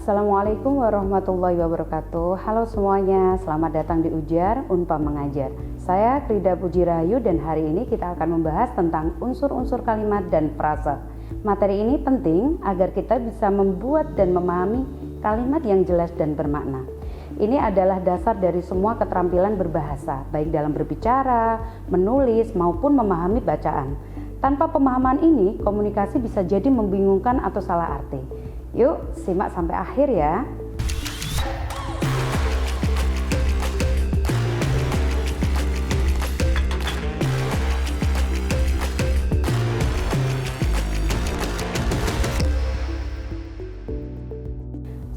Assalamualaikum warahmatullahi wabarakatuh. Halo semuanya, selamat datang di Ujar Unpad Mengajar. Saya Krida Puji Rahayu dan hari ini kita akan membahas tentang unsur-unsur kalimat dan frasa. Materi ini penting agar kita bisa membuat dan memahami kalimat yang jelas dan bermakna. Ini adalah dasar dari semua keterampilan berbahasa, baik dalam berbicara, menulis, maupun memahami bacaan. Tanpa pemahaman ini, komunikasi bisa jadi membingungkan atau salah arti. Yuk, simak sampai akhir ya.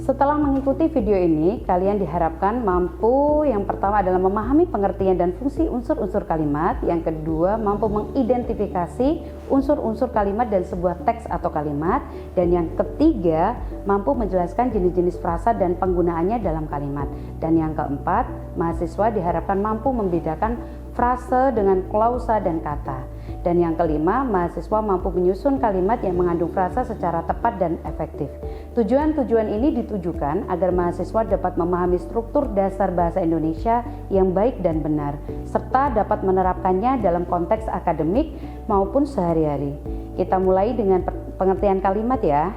Setelah mengikuti video ini, kalian diharapkan mampu yang pertama adalah memahami pengertian dan fungsi unsur-unsur kalimat, yang kedua mampu mengidentifikasi unsur-unsur kalimat dan sebuah teks atau kalimat, dan yang ketiga mampu menjelaskan jenis-jenis frasa dan penggunaannya dalam kalimat, dan yang keempat mahasiswa diharapkan mampu membedakan frase dengan klausa dan kata. Dan yang kelima, mahasiswa mampu menyusun kalimat yang mengandung frasa secara tepat dan efektif. Tujuan-tujuan ini ditujukan agar mahasiswa dapat memahami struktur dasar bahasa Indonesia yang baik dan benar, serta dapat menerapkannya dalam konteks akademik maupun sehari-hari. Kita mulai dengan pengertian kalimat ya.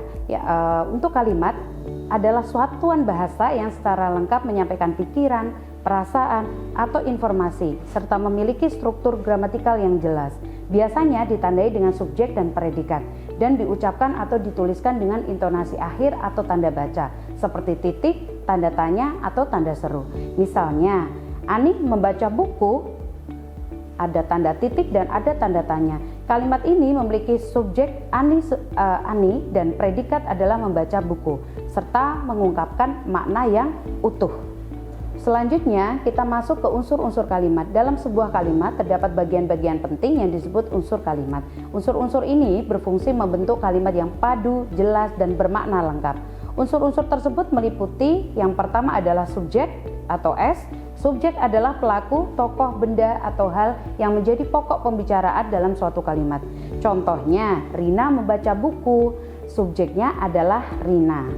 Untuk kalimat adalah satuan bahasa yang secara lengkap menyampaikan pikiran, perasaan, atau informasi, serta memiliki struktur gramatikal yang jelas. Biasanya ditandai dengan subjek dan predikat, dan diucapkan atau dituliskan dengan intonasi akhir atau tanda baca, seperti titik, tanda tanya, atau tanda seru. Misalnya, Ani membaca buku, ada tanda titik dan ada tanda tanya. Kalimat ini memiliki subjek Ani dan predikat adalah membaca buku, serta mengungkapkan makna yang utuh. Selanjutnya, kita masuk ke unsur-unsur kalimat. Dalam sebuah kalimat terdapat bagian-bagian penting yang disebut unsur kalimat. Unsur-unsur ini berfungsi membentuk kalimat yang padu, jelas, dan bermakna lengkap. Unsur-unsur tersebut meliputi yang pertama adalah subjek atau S. Subjek adalah pelaku, tokoh, benda, atau hal yang menjadi pokok pembicaraan dalam suatu kalimat. Contohnya, Rina membaca buku, subjeknya adalah Rina.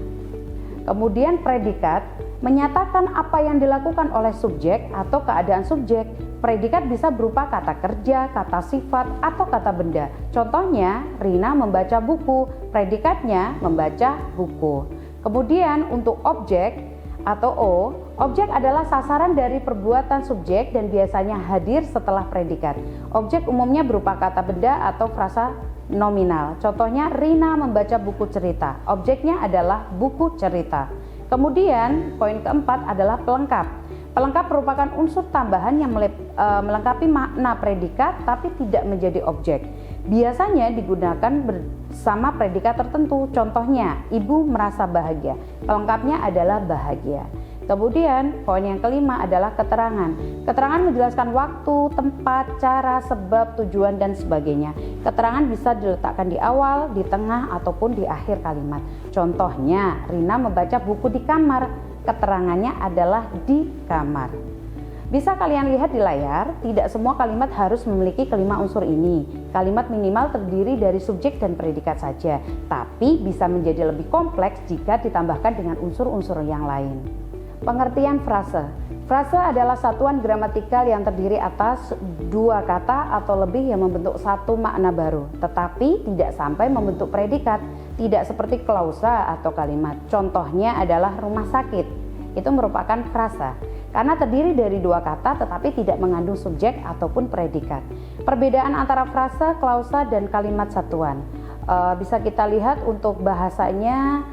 Kemudian predikat menyatakan apa yang dilakukan oleh subjek atau keadaan subjek. Predikat bisa berupa kata kerja, kata sifat, atau kata benda. Contohnya, Rina membaca buku, predikatnya membaca buku. Kemudian untuk objek atau O, objek adalah sasaran dari perbuatan subjek dan biasanya hadir setelah predikat. Objek umumnya berupa kata benda atau frasa nominal. Contohnya, Rina membaca buku cerita. Objeknya adalah buku cerita. Kemudian poin keempat adalah pelengkap. Pelengkap merupakan unsur tambahan yang melengkapi makna predikat tapi tidak menjadi objek. Biasanya digunakan bersama predikat tertentu. Contohnya, ibu merasa bahagia. Pelengkapnya adalah bahagia. Kemudian poin yang kelima adalah keterangan. Keterangan menjelaskan waktu, tempat, cara, sebab, tujuan, dan sebagainya. Keterangan bisa diletakkan di awal, di tengah, ataupun di akhir kalimat. Contohnya, Rina membaca buku di kamar. Keterangannya adalah di kamar. Bisa kalian lihat di layar, tidak semua kalimat harus memiliki kelima unsur ini. Kalimat minimal terdiri dari subjek dan predikat saja, tapi bisa menjadi lebih kompleks jika ditambahkan dengan unsur-unsur yang lain. Pengertian frase. Frase adalah satuan gramatikal yang terdiri atas dua kata atau lebih yang membentuk satu makna baru, tetapi tidak sampai membentuk predikat, tidak seperti klausa atau kalimat. Contohnya adalah rumah sakit. Itu merupakan frasa karena terdiri dari dua kata tetapi tidak mengandung subjek ataupun predikat. Perbedaan antara frasa, klausa, dan kalimat satuan bisa kita lihat untuk bahasanya.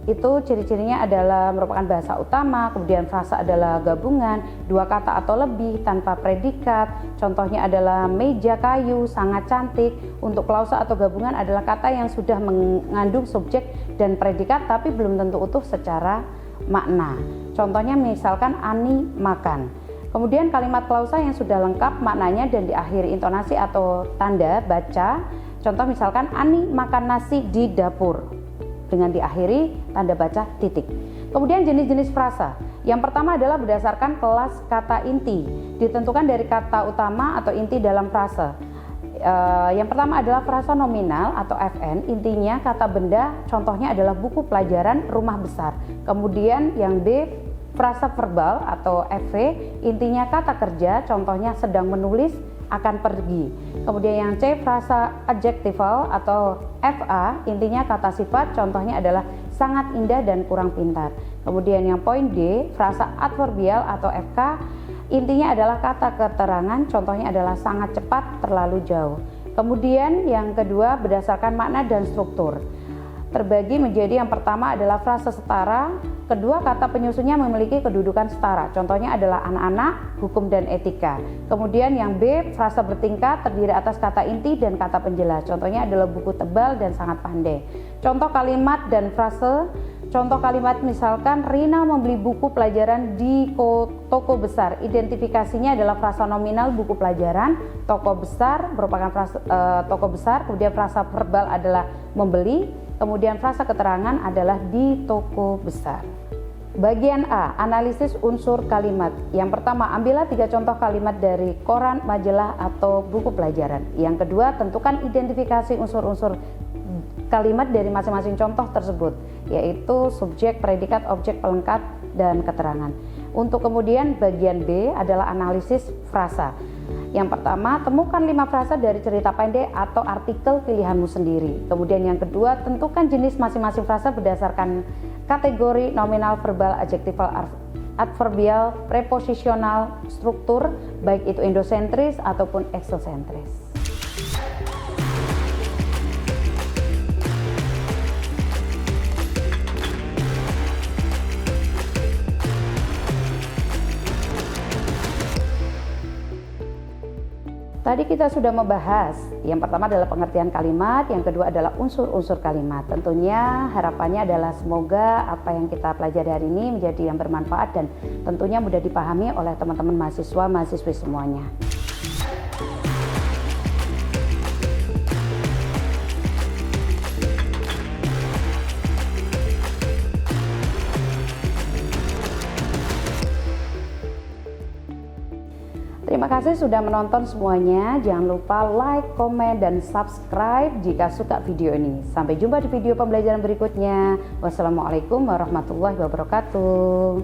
Itu ciri-cirinya adalah merupakan bahasa utama, kemudian frasa adalah gabungan, dua kata atau lebih tanpa predikat. Contohnya adalah meja kayu, sangat cantik. Untuk klausa atau gabungan adalah kata yang sudah mengandung subjek dan predikat tapi belum tentu utuh secara makna. Contohnya misalkan Ani makan. Kemudian kalimat klausa yang sudah lengkap maknanya dan diakhiri intonasi atau tanda baca. Contoh misalkan Ani makan nasi di dapur, dengan diakhiri tanda baca titik. Kemudian jenis-jenis frasa. Yang pertama adalah berdasarkan kelas kata inti, ditentukan dari kata utama atau inti dalam frase. Yang pertama adalah frasa nominal atau FN, intinya kata benda, contohnya adalah buku pelajaran rumah besar. Kemudian yang B, frasa verbal atau FV, intinya kata kerja, contohnya sedang menulis, akan pergi. Kemudian yang C, frasa adjectival atau FA, intinya kata sifat, contohnya adalah sangat indah dan kurang pintar. Kemudian yang poin D, frasa adverbial atau FK, intinya adalah kata keterangan, contohnya adalah sangat cepat, terlalu jauh. Kemudian yang kedua berdasarkan makna dan struktur. Terbagi menjadi yang pertama adalah frasa setara, kedua kata penyusunnya memiliki kedudukan setara, contohnya adalah anak-anak, hukum dan etika. Kemudian yang B, frasa bertingkat terdiri atas kata inti dan kata penjelas, contohnya adalah buku tebal dan sangat pandai. Contoh kalimat dan frase. Contoh kalimat misalkan Rina membeli buku pelajaran di toko besar. Identifikasinya adalah frasa nominal buku pelajaran, toko besar merupakan frasa toko besar, kemudian frasa verbal adalah membeli, kemudian frasa keterangan adalah di toko besar. Bagian A, analisis unsur kalimat. Yang pertama, ambillah 3 contoh kalimat dari koran, majalah atau buku pelajaran. Yang kedua, tentukan identifikasi unsur-unsur kalimat dari masing-masing contoh tersebut, yaitu subjek, predikat, objek, pelengkap, dan keterangan. Untuk kemudian bagian B adalah analisis frasa. Yang pertama, temukan 5 frasa dari cerita pendek atau artikel pilihanmu sendiri. Kemudian yang kedua, tentukan jenis masing-masing frasa berdasarkan kategori nominal, verbal, adjektival, adverbial, preposisional, struktur, baik itu endosentris ataupun eksosentris. Tadi kita sudah membahas, yang pertama adalah pengertian kalimat, yang kedua adalah unsur-unsur kalimat. Tentunya harapannya adalah semoga apa yang kita pelajari hari ini menjadi yang bermanfaat dan tentunya mudah dipahami oleh teman-teman mahasiswa-mahasiswi semuanya. Terima kasih sudah menonton semuanya. Jangan lupa like, komen, dan subscribe jika suka video ini. Sampai jumpa di video pembelajaran berikutnya. Wassalamualaikum warahmatullahi wabarakatuh.